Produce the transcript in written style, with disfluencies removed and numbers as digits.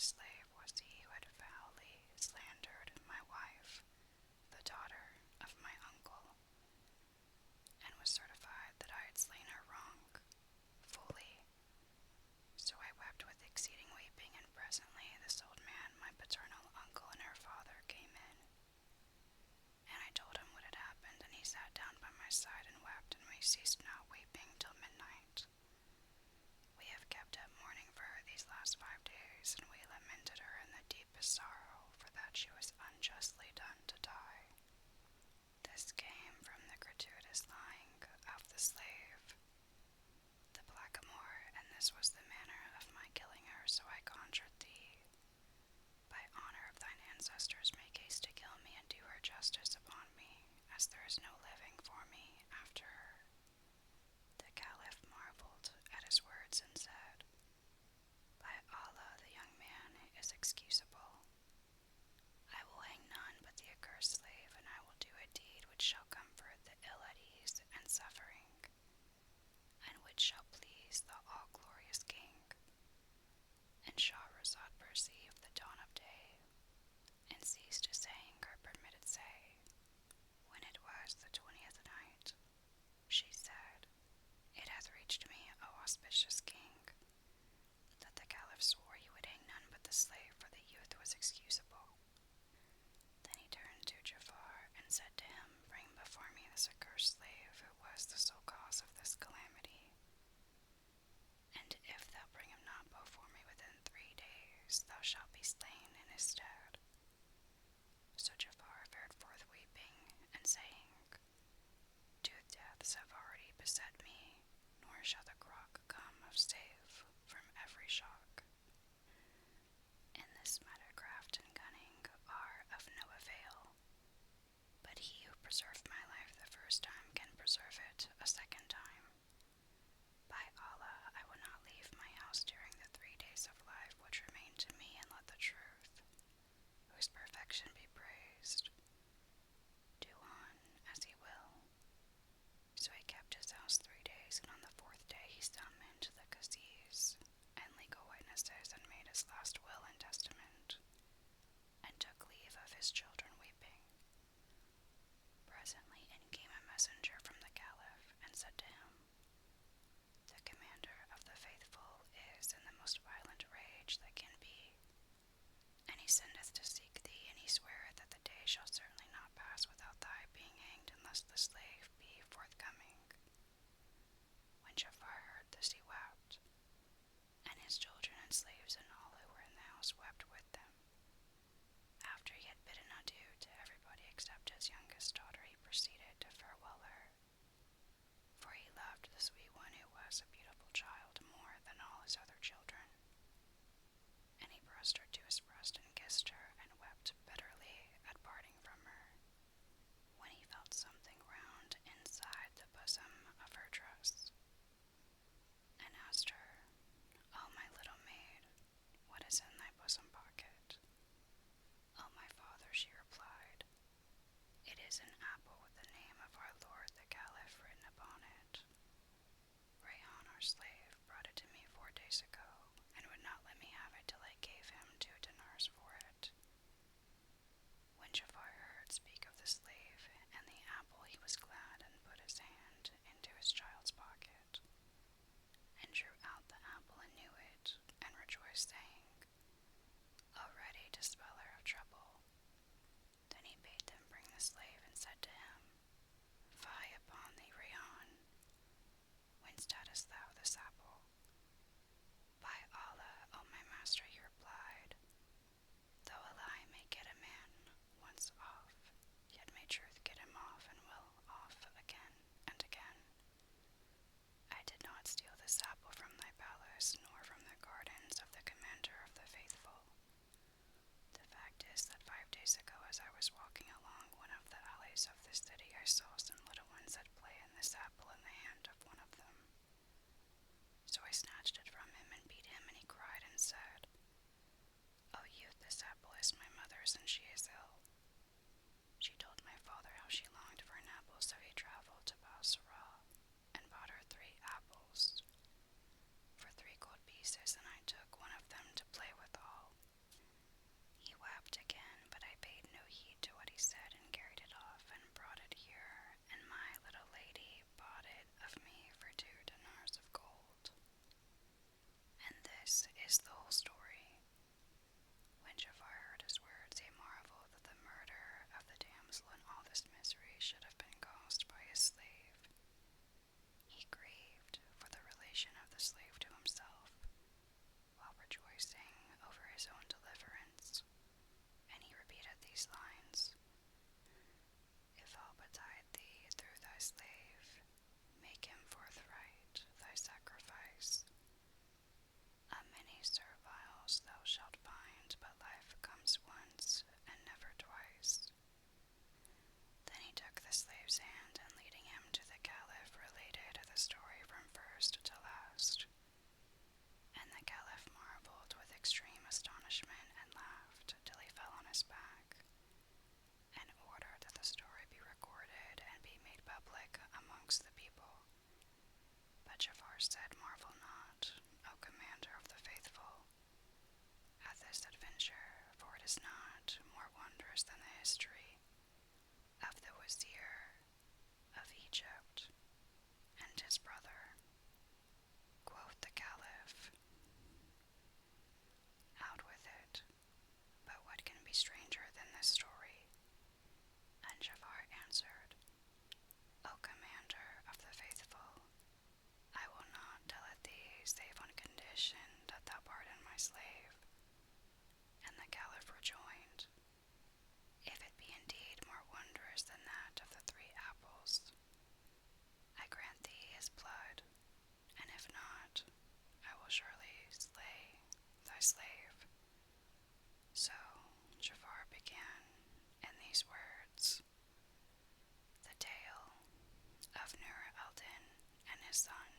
slave was he who had foully slandered my wife, the daughter of my uncle, and was certified that I had slain her wrong, fully. So I wept with exceeding weeping, and presently this old man, my paternal uncle, and her father came in. And I told him what had happened, and he sat down by my side and wept, and we ceased not weeping till midnight. We have kept up mourning for her these last 5 days, and we lamented her in the deepest sorrow, for that she was unjustly done to die. This came from the gratuitous lying of the slave, the blackamoor, and this was the manner of my killing her. So I conjured thee, by honor of thine ancestors, make haste to kill me, and do her justice upon me, as there is no living for me after her. The Caliph marveled at his words and said, By Allah, the young man is excusable. I will hang none but the accursed slave, and I will do a deed which shall comfort the ill at ease and suffering, and which shall please the all-glorious king. And Shahrazad perceived the dawn of day, and ceased saying her permitted say. When it was the 20th night, she said, It hath reached me, O auspicious king, that the Caliph swore he would hang none but the slave, for the youth was excusable. Then he turned to Jafar and said to him, Bring before me this accursed slave, who was the sole cause of this calamity. And if thou bring him not before me within 3 days, thou shalt be slain in his stead. So Jafar fared forth weeping, and saying, Two deaths have already beset me, nor shall the crock come of save from every shock. In this matter craft and cunning are of no avail, but he who preserved my life the first time can preserve it a second time. By Allah, I will not leave my house during the 3 days of life which remain to me, and let the truth, whose perfection be praised, do on as he will. So he kept his house 3 days, and on the 4th day he summoned the Qazis and legal witnesses, and made his last will and testament, and took leave of his children weeping. Presently in came a messenger from the Caliph, and said to him, The commander of the faithful is in the most violent rage that can be, and he sendeth to seek thee, and he sweareth that the day shall certainly not pass without thy being hanged, unless the slave be forthcoming. When Jafar heard this, he wept, and his children and slaves and all who were in the house wept with them. After he had bidden adieu to everybody except his youngest daughter, he proceeded to farewell her, for he loved the sweet one who was a beautiful child more than all his other children. And he pressed her to his breast and kissed her, and wept bitterly at parting from her, when he felt something round inside the bosom of her dress, and asked her, O my little maid, what is in thy bosom pocket? O my father, she replied, It is an apple with the name of our lord the Caliph written upon it. Rayhan, our slave, brought it to me 4 days ago, and would not let me have it till I gave him 2 dinars for it. When Jafar heard speak of the slave and the apple, he was glad, and put his hand into his child's pocket, and drew out the apple and knew it, and rejoiced, saying, Already dispeller of trouble. Then he bade them bring the slave, and said to him, Fie upon thee, Rayhan, whence hadst thou this apple? By Allah, O my master, he replied, Though a lie may get a man once off, yet may truth get him off, and will off again and again. I did not steal this apple from thy palace, nor from the gardens of the commander of the faithful. The fact is that 5 days ago, as I was walking along one of the alleys of the city, I saw some little ones at play, and this apple in the hand of one of them. So I snatched it from him and beat him, and he cried and said, O youth, this apple is my mother's, and she is ill. She told my father how she longed for an apple, so he traveled to Basra, and bought her 3 apples for 3 gold pieces, and I took one of them to play withal. said, "Marvel not, O commander of the faithful, at this adventure, for it is not more wondrous than the history of the Wazir of Egypt and his brother." Quoth the Caliph, "Out with it, but what can be stranger than this story?" And Jafar answered, "O commander of the faithful, I will not tell it thee save on condition that thou pardon my slave." And the Caliph rejoined, "If it be indeed more wondrous than that of the 3 apples, I grant thee his blood, and if not, I will surely slay thy slave." So Jafar began in these words: "The tale of Nur al-Din and his son